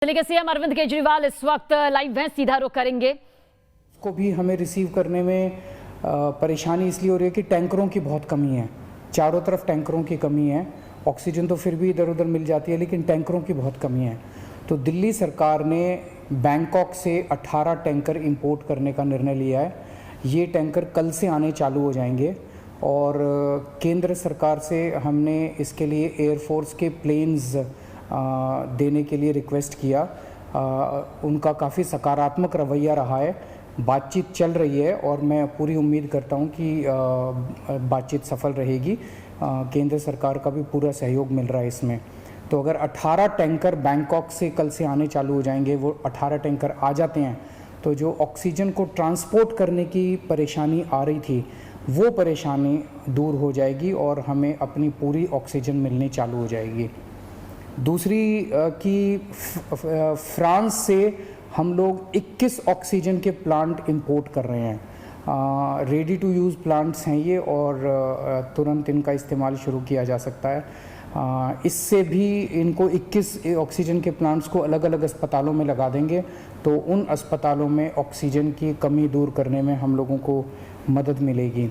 दिल्ली के सीएम अरविंद केजरीवाल इस वक्त लाइव हैं, सीधा रुख करेंगे। को भी हमें रिसीव करने में परेशानी इसलिए हो रही है कि टैंकरों की बहुत कमी है। चारों तरफ टैंकरों की कमी है। ऑक्सीजन तो फिर भी इधर उधर मिल जाती है, लेकिन टैंकरों की बहुत कमी है। तो दिल्ली सरकार ने बैंकॉक से 18 टैंकर इंपोर्ट करने का निर्णय लिया है। ये टैंकर कल से आने चालू हो जाएंगे और केंद्र सरकार से हमने इसके लिए एयरफोर्स के प्लेन्स देने के लिए रिक्वेस्ट किया। उनका काफ़ी सकारात्मक रवैया रहा है। बातचीत चल रही है और मैं पूरी उम्मीद करता हूं कि बातचीत सफल रहेगी। केंद्र सरकार का भी पूरा सहयोग मिल रहा है इसमें। तो अगर 18 टैंकर बैंकॉक से कल से आने चालू हो जाएंगे, वो 18 टैंकर आ जाते हैं तो जो ऑक्सीजन को ट्रांसपोर्ट करने की परेशानी आ रही थी वो परेशानी दूर हो जाएगी और हमें अपनी पूरी ऑक्सीजन मिलनी चालू हो जाएगी। दूसरी कि फ्रांस से हम लोग 21 ऑक्सीजन के प्लांट इंपोर्ट कर रहे हैं। रेडी टू यूज़ प्लांट्स हैं ये और तुरंत इनका इस्तेमाल शुरू किया जा सकता है। इससे भी इनको 21 ऑक्सीजन के प्लांट्स को अलग अलग अस्पतालों में लगा देंगे तो उन अस्पतालों में ऑक्सीजन की कमी दूर करने में हम लोगों को मदद मिलेगी।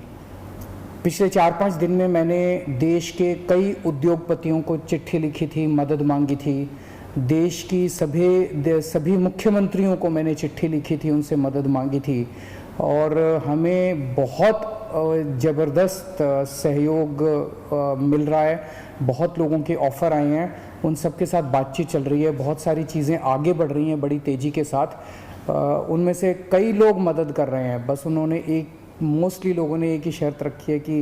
पिछले 4-5 दिन में मैंने देश के कई उद्योगपतियों को चिट्ठी लिखी थी, मदद मांगी थी। देश की सभी मुख्यमंत्रियों को मैंने चिट्ठी लिखी थी, उनसे मदद मांगी थी और हमें बहुत ज़बरदस्त सहयोग मिल रहा है। बहुत लोगों के ऑफ़र आए हैं, उन सब के साथ बातचीत चल रही है। बहुत सारी चीज़ें आगे बढ़ रही हैं बड़ी तेज़ी के साथ। उनमें से कई लोग मदद कर रहे हैं। बस उन्होंने मोस्टली लोगों ने एक ही शर्त रखी है कि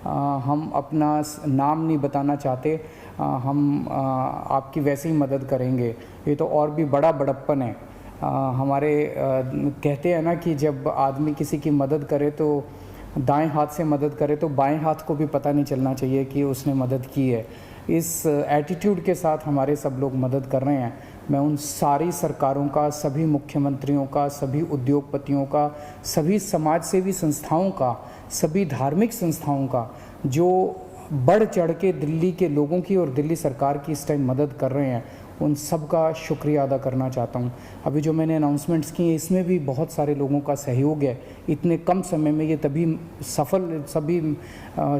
हम अपना नाम नहीं बताना चाहते, हम आपकी वैसे ही मदद करेंगे। ये तो और भी बड़ा बड़प्पन है। हमारे कहते हैं ना कि जब आदमी किसी की मदद करे तो दाएं हाथ से मदद करे तो बाएं हाथ को भी पता नहीं चलना चाहिए कि उसने मदद की है। इस एटीट्यूड के साथ हमारे सब लोग मदद कर रहे हैं। मैं उन सारी सरकारों का, सभी मुख्यमंत्रियों का, सभी उद्योगपतियों का, सभी समाज सेवी संस्थाओं का, सभी धार्मिक संस्थाओं का जो बढ़ चढ़ के दिल्ली के लोगों की और दिल्ली सरकार की इस टाइम मदद कर रहे हैं, उन सब का शुक्रिया अदा करना चाहता हूं। अभी जो मैंने अनाउंसमेंट्स की हैं इसमें भी बहुत सारे लोगों का सहयोग है। इतने कम समय में ये तभी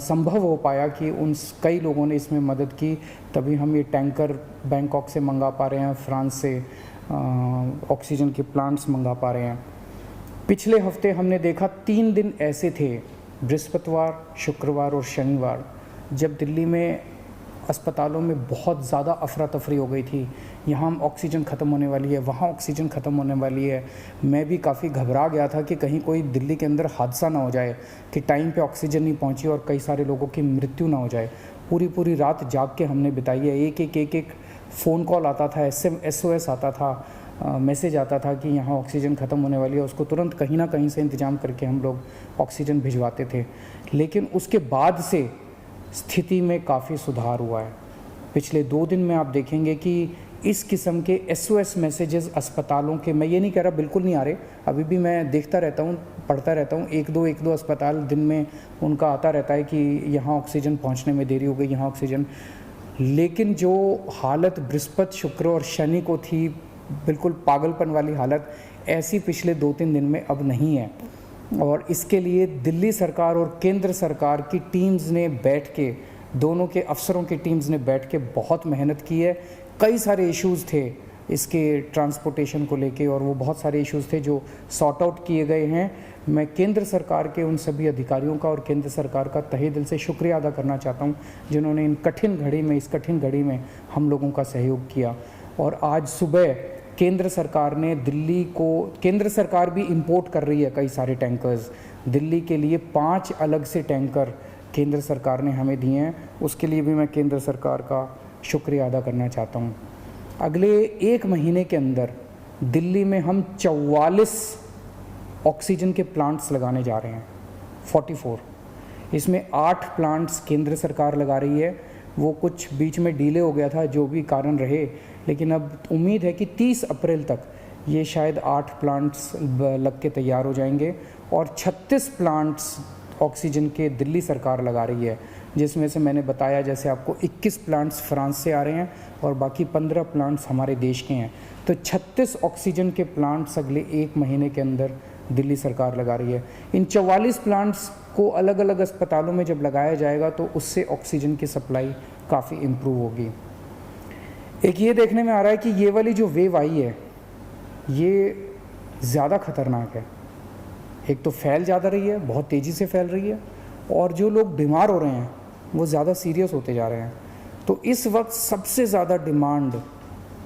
संभव हो पाया कि कई लोगों ने इसमें मदद की, तभी हम ये टैंकर बैंकॉक से मंगा पा रहे हैं, फ्रांस से ऑक्सीजन के प्लांट्स मंगा पा रहे हैं। पिछले हफ्ते हमने देखा 3 दिन ऐसे थे, बृहस्पतिवार, शुक्रवार और शनिवार, जब दिल्ली में अस्पतालों में बहुत ज़्यादा अफरा तफरी हो गई थी। यहाँ ऑक्सीजन ख़त्म होने वाली है, वहाँ ऑक्सीजन ख़त्म होने वाली है। मैं भी काफ़ी घबरा गया था कि कहीं कोई दिल्ली के अंदर हादसा ना हो जाए कि टाइम पे ऑक्सीजन नहीं पहुँची और कई सारे लोगों की मृत्यु ना हो जाए। पूरी रात जाग के हमने बिताई है। एक फ़ोन कॉल आता था, SOS आता था, मैसेज आता था कि यहाँ ऑक्सीजन ख़त्म होने वाली है। उसको तुरंत कहीं ना कहीं से इंतज़ाम करके हम लोग ऑक्सीजन भिजवाते थे। लेकिन उसके बाद से स्थिति में काफ़ी सुधार हुआ है। पिछले 2 दिन में आप देखेंगे कि इस किस्म के SOS मैसेजेस अस्पतालों के, मैं ये नहीं कह रहा बिल्कुल नहीं आ रहे, अभी भी मैं देखता रहता हूँ, पढ़ता रहता हूँ। एक दो अस्पताल दिन में उनका आता रहता है कि यहाँ ऑक्सीजन पहुँचने में देरी हो गई, यहाँ ऑक्सीजन। लेकिन जो हालत बृहस्पति, शुक्र और शनि को थी, बिल्कुल पागलपन वाली हालत, ऐसी पिछले 2-3 दिन में अब नहीं है। और इसके लिए दिल्ली सरकार और केंद्र सरकार की टीम्स ने बैठ के, दोनों के अफसरों की टीम्स ने बैठ के बहुत मेहनत की है। कई सारे इश्यूज़ थे इसके ट्रांसपोर्टेशन को लेके और वो बहुत सारे इश्यूज़ थे जो सॉर्ट आउट किए गए हैं। मैं केंद्र सरकार के उन सभी अधिकारियों का और केंद्र सरकार का तहे दिल से शुक्रिया अदा करना चाहता हूँ जिन्होंने इस कठिन घड़ी में हम लोगों का सहयोग किया। और आज सुबह केंद्र सरकार ने केंद्र सरकार भी इंपोर्ट कर रही है कई सारे टैंकर्स। दिल्ली के लिए 5 अलग से टैंकर केंद्र सरकार ने हमें दिए हैं। उसके लिए भी मैं केंद्र सरकार का शुक्रिया अदा करना चाहता हूँ। अगले 1 महीने के अंदर दिल्ली में हम 44 ऑक्सीजन के प्लांट्स लगाने जा रहे हैं, 44। इसमें 8 प्लांट्स केंद्र सरकार लगा रही है। वो कुछ बीच में डिले हो गया था, जो भी कारण रहे, लेकिन अब उम्मीद है कि 30 अप्रैल तक ये शायद 8 प्लांट्स लग के तैयार हो जाएंगे और 36 प्लांट्स ऑक्सीजन के दिल्ली सरकार लगा रही है, जिसमें से मैंने बताया जैसे आपको 21 प्लांट्स फ्रांस से आ रहे हैं और बाकी 15 प्लांट्स हमारे देश के हैं। तो 36 ऑक्सीजन के प्लांट्स अगले 1 महीने के अंदर दिल्ली सरकार लगा रही है। इन 44 प्लांट्स को अलग अलग अस्पतालों में जब लगाया जाएगा तो उससे ऑक्सीजन की सप्लाई काफ़ी इम्प्रूव होगी। एक ये देखने में आ रहा है कि ये वाली जो वेव आई है ये ज़्यादा खतरनाक है। एक तो फैल ज़्यादा रही है, बहुत तेज़ी से फैल रही है, और जो लोग बीमार हो रहे हैं वो ज़्यादा सीरियस होते जा रहे हैं। तो इस वक्त सबसे ज़्यादा डिमांड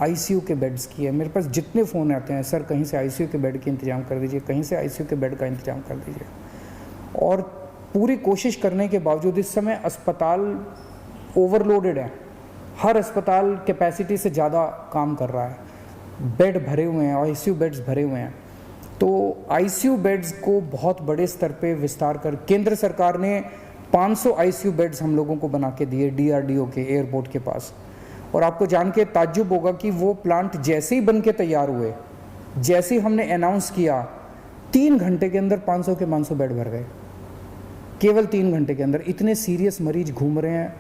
आईसीयू के बेड्स की है। मेरे पास जितने फ़ोन आते हैं, सर कहीं से आईसीयू के बेड की इंतज़ाम कर दीजिए, कहीं से आईसीयू के बेड का इंतज़ाम कर दीजिए। और पूरी कोशिश करने के बावजूद इस समय अस्पताल ओवरलोडेड है। हर अस्पताल कैपेसिटी से ज़्यादा काम कर रहा है, बेड भरे हुए हैं, आईसीयू बेड्स भरे हुए हैं। तो आईसीयू बेड्स को बहुत बड़े स्तर पे विस्तार कर केंद्र सरकार ने 500 आईसीयू बेड्स हम लोगों को बना के दिए डीआरडीओ के एयरपोर्ट के पास। और आपको जान के ताज्जुब होगा कि वो प्लांट जैसे ही बन के तैयार हुए, जैसे ही हमने अनाउंस किया, 3 घंटे के अंदर 500 के 500 बेड भर गए। केवल 3 घंटे के अंदर इतने सीरियस मरीज घूम रहे हैं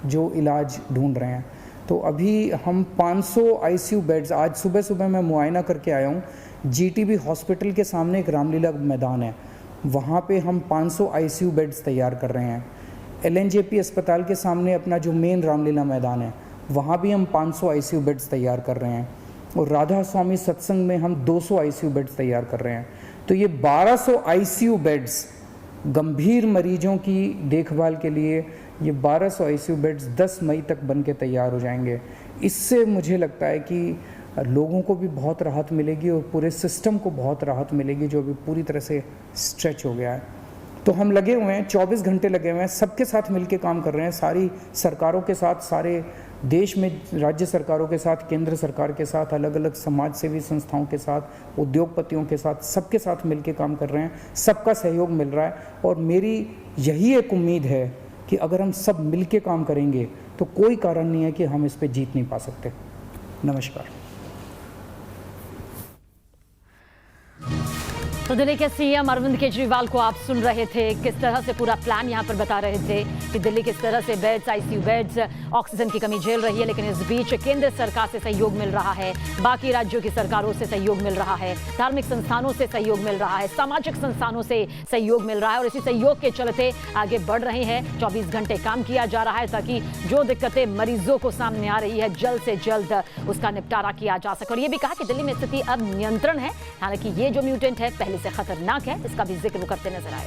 जो इलाज ढूंढ रहे हैं। तो अभी हम 500 आईसीयू बेड्स, आज सुबह सुबह मैं मुआयना करके आया हूँ, जीटीबी हॉस्पिटल के सामने एक रामलीला मैदान है, वहाँ पे हम 500 आईसीयू बेड्स तैयार कर रहे हैं। एलएनजेपी अस्पताल के सामने अपना जो मेन रामलीला मैदान है, वहाँ भी हम 500 आईसीयू बेड्स तैयार कर रहे हैं। और राधा स्वामी सत्संग में हम 200 आईसीयू बेड्स तैयार कर रहे हैं। तो ये 1200 आईसीयू बेड्स गंभीर मरीजों की देखभाल के लिए, ये 1200 आईसीयू बेड्स 10 मई तक बन के तैयार हो जाएंगे। इससे मुझे लगता है कि लोगों को भी बहुत राहत मिलेगी और पूरे सिस्टम को बहुत राहत मिलेगी जो अभी पूरी तरह से स्ट्रेच हो गया है। तो हम लगे हुए हैं, 24 घंटे लगे हुए हैं, सबके साथ मिलके काम कर रहे हैं, सारी सरकारों के साथ, सारे देश में राज्य सरकारों के साथ, केंद्र सरकार के साथ, अलग अलग समाज सेवी संस्थाओं के साथ, उद्योगपतियों के साथ, सबके साथ मिलके काम कर रहे हैं। सबका सहयोग मिल रहा है और मेरी यही एक उम्मीद है कि अगर हम सब मिलके काम करेंगे तो कोई कारण नहीं है कि हम इस पे जीत नहीं पा सकते। नमस्कार। तो दिल्ली के सीएम अरविंद केजरीवाल को आप सुन रहे थे, किस तरह से पूरा प्लान यहाँ पर बता रहे थे कि दिल्ली किस तरह से बेड्स, आईसीयू बेड्स, ऑक्सीजन की कमी झेल रही है। लेकिन इस बीच केंद्र सरकार से सहयोग मिल रहा है, बाकी राज्यों की सरकारों से सहयोग मिल रहा है, धार्मिक संस्थानों से सहयोग मिल रहा है, सामाजिक संस्थानों से सहयोग मिल रहा है। और इसी सहयोग के चलते आगे बढ़ रहे हैं। 24 घंटे काम किया जा रहा है ताकि जो दिक्कतें मरीजों को सामने आ रही है जल्द से जल्द उसका निपटारा किया जा सके। और ये भी कहा कि दिल्ली में स्थिति अब नियंत्रण है, हालांकि ये जो म्यूटेंट है पहले से खतरनाक है, इसका भी जिक्र वो करते नजर आए।